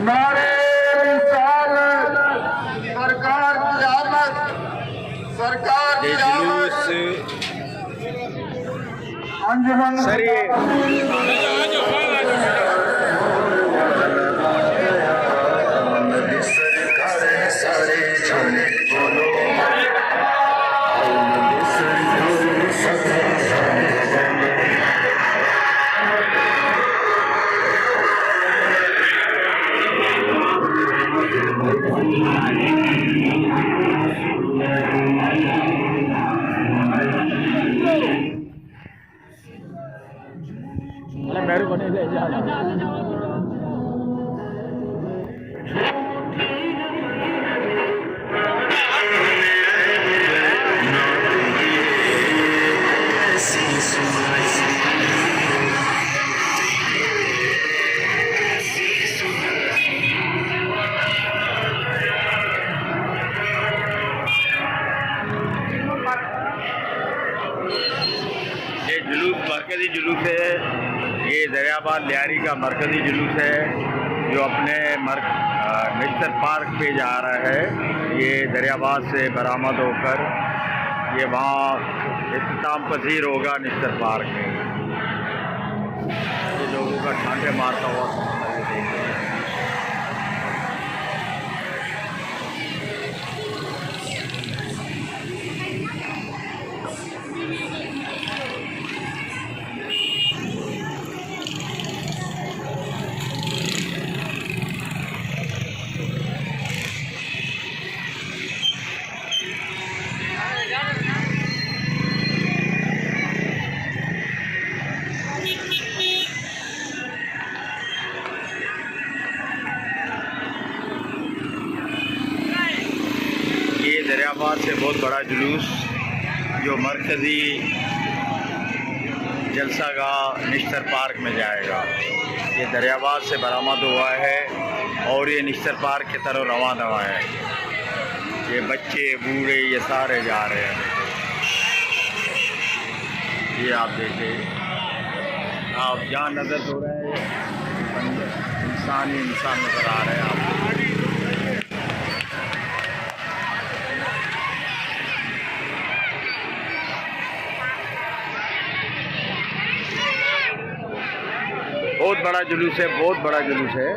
नारे रिसालत, सरकार की आमद, सरकार की आमद। अंजुमन सारे झंडे बोलो, मेरे को नहीं ले जा ये जुलूस मरकज़ी जुलूस है। ये दरियाबाद लियारी का मरकज़ी जुलूस है जो अपने मिस्टर पार्क पे जा रहा है। ये दरियाबाद से बरामद होकर ये वहाँ इख्तिताम पसीर होगा मिस्टर पार्क में। ये लोगों का ठांडे मारता हुआ दरियाबाद से बहुत बड़ा जुलूस जो मरकज़ी जलसागाह निश्तर पार्क में जाएगा। ये दरियाबाद से बरामद हुआ है और ये निश्तर पार्क की तरफ रवाना हुआ है। ये बच्चे बूढ़े ये सारे जा रहे हैं। ये आप देखिए, आप जहाँ नज़र हो रहे हैं इंसान ही इंसान नज़र आ रहे हैं आपको। बहुत बड़ा जुलूस है, बहुत बड़ा जुलूस है।